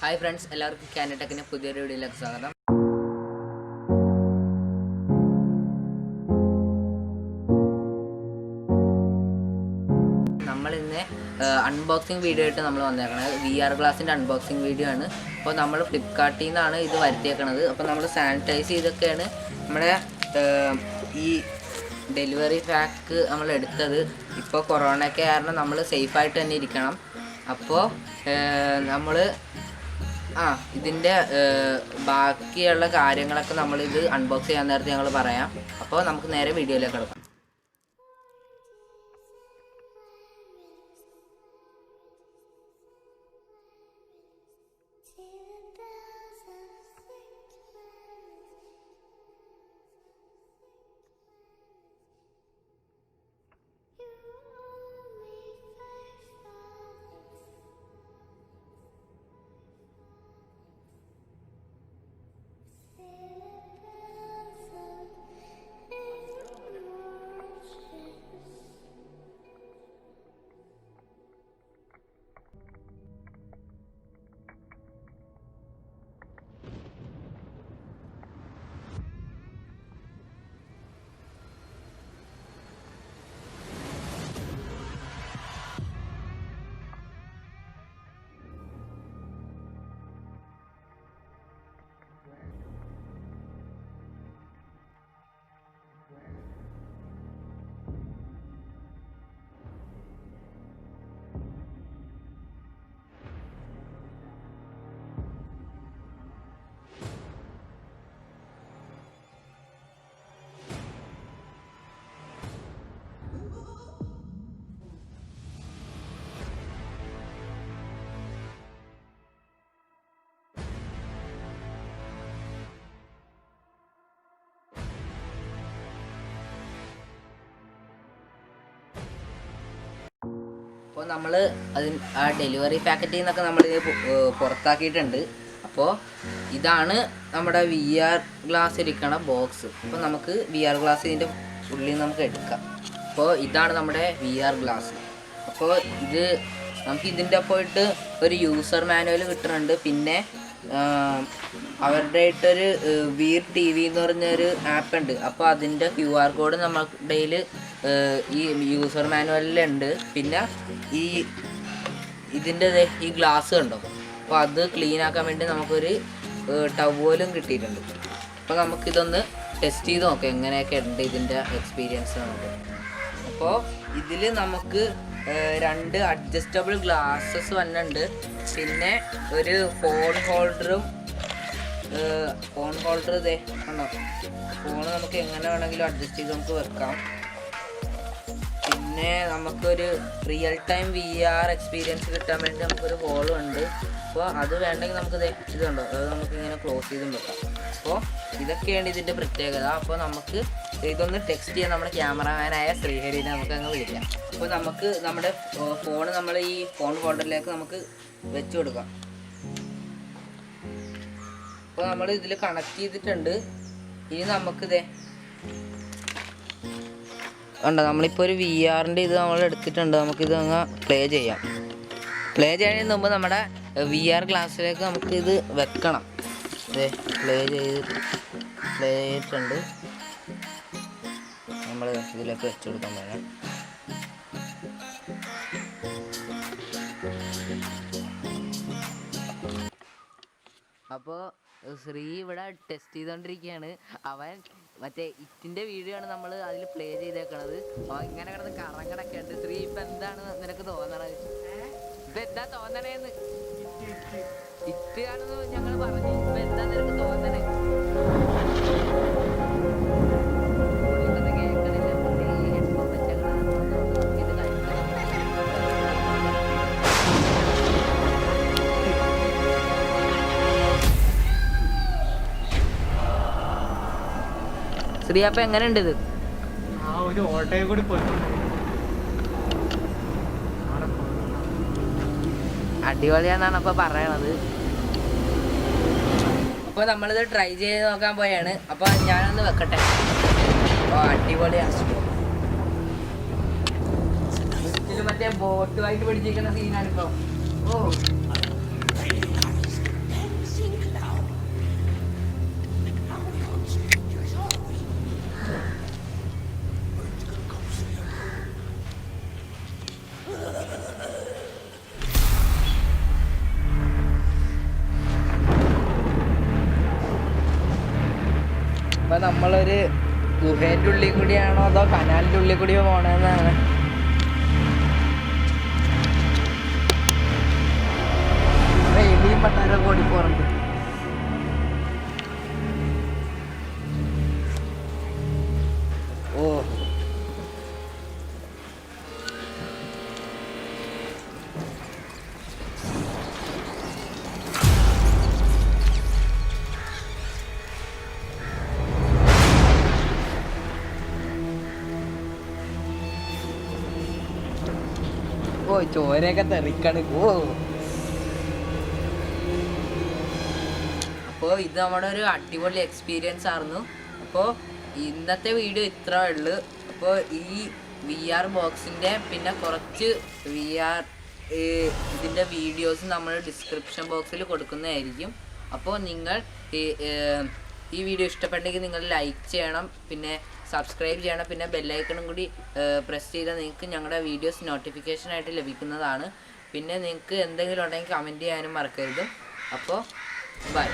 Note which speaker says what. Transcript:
Speaker 1: Hi friends, എല്ലാവർക്കും candy ടെക്കിൻ്റെ പുതിയൊരു വീഡിയോയിലേക്ക് സ്വാഗതം. നമ്മളിന്ന് അൺബോക്സിങ് വീഡിയോ ആയിട്ട് നമ്മൾ വന്നേക്കണത് VR ഗ്ലാസിൻ്റെ അൺബോക്സിങ് വീഡിയോ ആണ്. അപ്പോൾ നമ്മൾ ഫ്ലിപ്കാർട്ടിൽ നിന്നാണ് ഇത് വരുത്തിയേക്കണത്. അപ്പോൾ നമ്മൾ സാനിറ്റൈസ് ചെയ്തൊക്കെയാണ് നമ്മുടെ ഈ ഡെലിവറി പാക്ക് നമ്മൾ എടുത്തത്. ഇപ്പോൾ കൊറോണയൊക്കെ കാരണം നമ്മൾ സേഫായിട്ട് തന്നെ ഇരിക്കണം. അപ്പോൾ നമ്മൾ ഇതിൻ്റെ ബാക്കിയുള്ള കാര്യങ്ങളൊക്കെ നമ്മളിത് അൺബോക്സ് ചെയ്യാൻ നേരത്തെ ഞങ്ങൾ പറയാം. അപ്പോൾ നമുക്ക് നേരെ വീഡിയോയിലേക്ക് കിടക്കാം. അപ്പോൾ നമ്മൾ ആ ഡെലിവറി പാക്കറ്റിൽ നിന്നൊക്കെ നമ്മൾ പുറത്താക്കിയിട്ടുണ്ട്. അപ്പോൾ ഇതാണ് നമ്മുടെ VR ഗ്ലാസ് ഇരിക്കണ ബോക്സ്. അപ്പോൾ നമുക്ക് VR ഗ്ലാസ് ഇതിൻ്റെ ഉള്ളിൽ നമുക്ക് എടുക്കാം. അപ്പോൾ ഇതാണ് നമ്മുടെ VR ഗ്ലാസ്. അപ്പോൾ ഇത് നമുക്ക് ഇതിൻ്റെ പോയിട്ട് ഒരു യൂസർ മാനുവൽ കിട്ടുന്നുണ്ട്. പിന്നെ അവരുടെ ആയിട്ടൊരു വീർ TV എന്ന് പറഞ്ഞൊരു ആപ്പ് ഉണ്ട്. അപ്പോൾ അതിൻ്റെ QR കോഡ് നമ്മുടെ ഈ യൂസർ മാനുവലിലുണ്ട്. പിന്നെ ഇതിൻ്റെ ഈ ഗ്ലാസ് കണ്ടോ, അപ്പോൾ അത് ക്ലീൻ ആക്കാൻ വേണ്ടി നമുക്കൊരു ടവലും കിട്ടിയിട്ടുണ്ട്. അപ്പോൾ നമുക്കിതൊന്ന് ടെസ്റ്റ് ചെയ്ത് നോക്കാം എങ്ങനെയൊക്കെ ഉണ്ട് ഇതിൻ്റെ എക്സ്പീരിയൻസ് നമുക്ക്. അപ്പോൾ ഇതിൽ നമുക്ക് 2 അഡ്ജസ്റ്റബിൾ ഗ്ലാസ്സസ് വന്നിട്ടുണ്ട്. പിന്നെ ഒരു ഫോൺ ഹോൾഡർ ഇതേ കണ്ടോ, ഫോൺ നമുക്ക് എങ്ങനെ വേണമെങ്കിലും അഡ്ജസ്റ്റ് ചെയ്ത് നമുക്ക് വെക്കാം. പിന്നെ നമുക്കൊരു റിയൽ ടൈം VR എക്സ്പീരിയൻസ് കിട്ടാൻ വേണ്ടി നമുക്കൊരു ഹോളും ഉണ്ട്. അപ്പോൾ അത് വേണ്ടെങ്കിൽ നമുക്ക് ഇത് കണ്ടോ, അത് നമുക്കിങ്ങനെ ക്ലോസ് ചെയ്തും വെക്കാം. അപ്പോൾ ഇതൊക്കെയാണ് ഇതിൻ്റെ പ്രത്യേകത. അപ്പോൾ നമുക്ക് ഇതൊന്ന് ടെക്സ്റ്റ് ചെയ്യാൻ നമ്മുടെ ക്യാമറമാനായ ശ്രീഹരിനെ നമുക്ക് അങ്ങ് വിളിക്കാം. അപ്പോൾ നമുക്ക് നമ്മുടെ ഫോൺ നമ്മൾ ഈ ഫോൺ ഹോൾഡറിലേക്ക് നമുക്ക് വെച്ച് കൊടുക്കാം. അപ്പോൾ നമ്മൾ ഇതിൽ കണക്ട് ചെയ്തിട്ടുണ്ട്. ഇനി നമുക്കിതേ കണ്ടോ, നമ്മളിപ്പോൾ ഒരു VRൻ്റെ ഇത് നമ്മൾ എടുത്തിട്ടുണ്ട്. നമുക്കിത് അങ്ങ് പ്ലേ ചെയ്യാം. പ്ലേ ചെയ്യുന്നതിന് മുമ്പ് നമ്മുടെ VR ഗ്ലാസ്സിലേക്ക് നമുക്കിത് വെക്കണം. ഇതേ പ്ലേ ചെയ്തിട്ടുണ്ട്. നമ്മൾ ഇതിലേക്ക് വെച്ച് കൊടുക്കാൻ വേണം. അപ്പോൾ ശ്രീ ഇവിടെ ടെസ്റ്റ് ചെയ്തുകൊണ്ടിരിക്കുകയാണ്. അവൻ മറ്റേ ഇറ്റിൻ്റെ വീഡിയോ ആണ് നമ്മൾ അതിൽ പ്ലേ ചെയ്തേക്കണത്. അവൻ ഇങ്ങനെ കിടന്ന് കറങ്ങടൊക്കെ ഉണ്ട്. ശ്രീ ഇപ്പം എന്താണ് നിനക്ക് തോന്നണത്? ഇപ്പം എന്താ തോന്നണേന്ന്? ഇറ്റ് ആണെന്ന് ഞങ്ങൾ പറഞ്ഞു. ഇപ്പം എന്താ നിനക്ക് തോന്നണേ? ശ്രീ അപ്പം എങ്ങനെ ഉണ്ട് ഇത്? അടിപൊളിയാണെന്നാണ് അപ്പോൾ പറയണത്. അപ്പോൾ നമ്മളിത് ട്രൈ ചെയ്ത് നോക്കാൻ പോയാണ്. അപ്പോൾ ഞാനൊന്ന് വെക്കട്ടെ. അപ്പോൾ അടിപൊളിയാണ്. മറ്റേ ബോട്ടുമായിട്ട് പിടിച്ചിരിക്കുന്ന സീനാണിപ്പോൾ. ഓ നമ്മളൊരു ഗുഹേൻ്റെ ഉള്ളിൽ കൂടിയാണോ അതോ കനാലിൻ്റെ ഉള്ളിൽ കൂടിയോ പോകണമെന്നാണ്. എലിയും പട്ടാരൊക്കെ ഓടിപ്പോറുണ്ട്. ഓ ഓ ചോരയൊക്കെ തെറിക്കാണ്. ഓ അപ്പോൾ ഇത് നമ്മുടെ ഒരു അടിപൊളി എക്സ്പീരിയൻസ് ആയിരുന്നു. അപ്പോൾ ഇന്നത്തെ വീഡിയോ ഇത്ര ഉള്ളു. അപ്പോൾ ഈ VR ബോക്സിൻ്റെ പിന്നെ കുറച്ച് VR ഇതിൻ്റെ വീഡിയോസ് നമ്മൾ ഡിസ്ക്രിപ്ഷൻ ബോക്സിൽ കൊടുക്കുന്നതായിരിക്കും. അപ്പോൾ നിങ്ങൾ ഈ വീഡിയോ ഇഷ്ടപ്പെട്ടെങ്കിൽ നിങ്ങൾ ലൈക്ക് ചെയ്യണം, പിന്നെ സബ്സ്ക്രൈബ് ചെയ്യണം, പിന്നെ ബെല്ലൈക്കണും കൂടി പ്രസ് ചെയ്താൽ നിങ്ങൾക്ക് ഞങ്ങളുടെ വീഡിയോസ് നോട്ടിഫിക്കേഷനായിട്ട് ലഭിക്കുന്നതാണ്. പിന്നെ നിങ്ങൾക്ക് എന്തെങ്കിലും ഉണ്ടെങ്കിൽ കമൻറ്റ് ചെയ്യാനും മറക്കരുത്. അപ്പോൾ ബൈ.